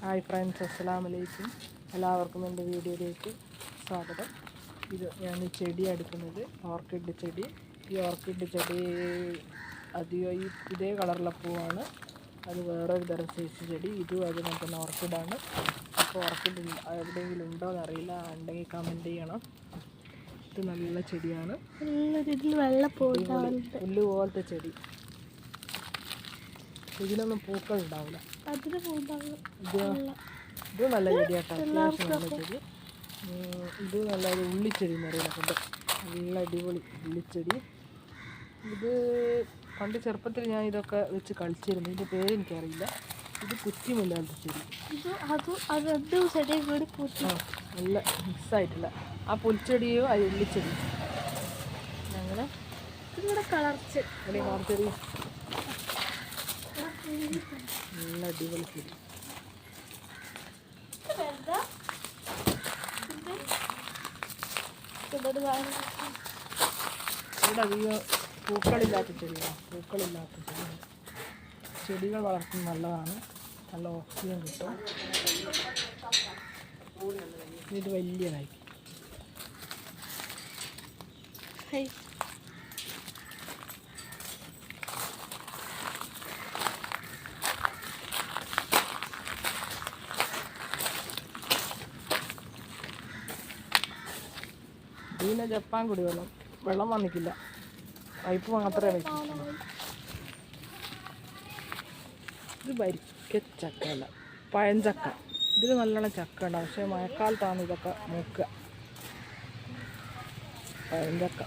Hi friends, അസ്സലാമു അലൈക്കും. എല്ലാവർക്കും എൻ്റെ വീഡിയോയിലേക്ക് സ്വാഗതം. ഇത് ഞാൻ ഈ ചെടി എടുക്കുന്നത് ഓർക്കിഡ് ചെടി. ഈ ഓർക്കിഡ് ചെടി അധികം ഇതേ കളറുള്ള പൂവാണ്. അത് വേറൊരു തരം സൈസ് ചെടി. ഇതും അതുപോലെ തന്നെ ഓർക്കിഡാണ്. അപ്പോൾ ഓർക്കിഡ് എവിടെയെങ്കിലും ഉണ്ടോ എന്നറിയില്ല, ഉണ്ടെങ്കിൽ കമൻറ്റ് ചെയ്യണം. ഇത് നല്ല ചെടിയാണ്, പുല്ല് പോലത്തെ ചെടി. ഇതിനൊന്നും പൂക്കൾ ഉണ്ടാവില്ല. ഇത് നല്ല ചെടിയാട്ടോ, അത്യാവശ്യം നല്ല ചെടി. ഇത് നല്ലൊരു ഉള്ളിച്ചെടി എന്ന് പറയുന്നത്, നല്ല അടിപൊളി ഉള്ളിച്ചെടി. ഇത് പണ്ട് ചെറുപ്പത്തിൽ ഞാൻ ഇതൊക്കെ വെച്ച് കളിച്ചിരുന്നു. ഇതിൻ്റെ പേര് എനിക്കറിയില്ല. ഇത് കുറ്റിമുല്ലാത്ത ചെടി. നല്ല മിക്സായിട്ടില്ല ആ പുൽച്ചെടിയോ ആ ഉള്ളിച്ചെടി. അങ്ങനെ കളർച്ചെടി നല്ല അടിപൊളി ചെടി. ഇവിടെ അധികം പൂക്കളില്ലാത്ത ചെടിയാണ്. ചെടികൾ വളർത്തുന്നത് നല്ലതാണ്, നല്ല ഓക്സിജൻ കിട്ടും. ഇത് വലിയതായി. ഇതിന് ജപ്പാൻ വെള്ളം വന്നിക്കില്ല, പൈപ്പ് മാത്രമേ വയ്ക്കുള്ളൂ. ഇത് വരിക്കച്ചക്കല്ല, പഴഞ്ചക്ക. ഇതിൽ നല്ലോണം ചക്ക ഉണ്ടാവും, പക്ഷേ മഴക്കാലത്താണ് ഇതൊക്കെ മൂക്കുക. പഴഞ്ചക്ക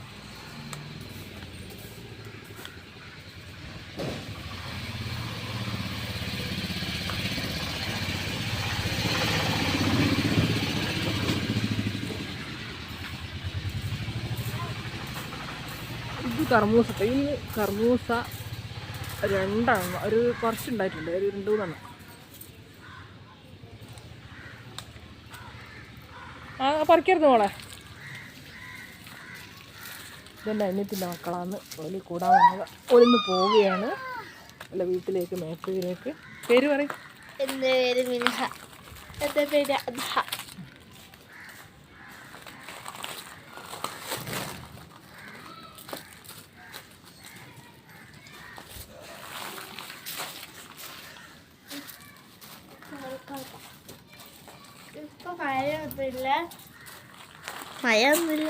ഇത് കർമൂസ. ഈ കർമൂസ രണ്ടെണ്ണം, ഒരു കുറച്ചുണ്ടായിട്ടുണ്ട്, ഒരു 2-3 പറിക്കരുത് മോളെ. ഇതെൻ്റെ അന്യത്തിൻ്റെ മക്കളാണ്. ഓല് കൂടാൻ വന്നത്. ഓലിന്ന് പോവുകയാണ് അല്ല വീട്ടിലേക്ക്, മേക്കയിലേക്ക്. പേര് പറയും. എൻ്റെ പേര് മിൻഹ. എൻ്റെ പേര് അദ്ഹ. ഇപ്പൊ മഴയൊന്നുമില്ല.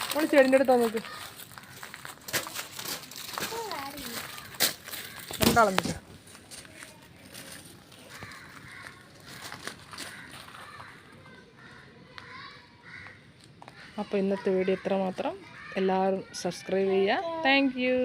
നമ്മൾ ചെടിൻ്റെ അടുത്ത് നോക്ക്, രണ്ടാളും നിൽക്കുക. അപ്പോൾ ഇന്നത്തെ വീഡിയോ ഇത്ര മാത്രം. എല്ലാവരും സബ്സ്ക്രൈബ് ചെയ്യുക. Thank you.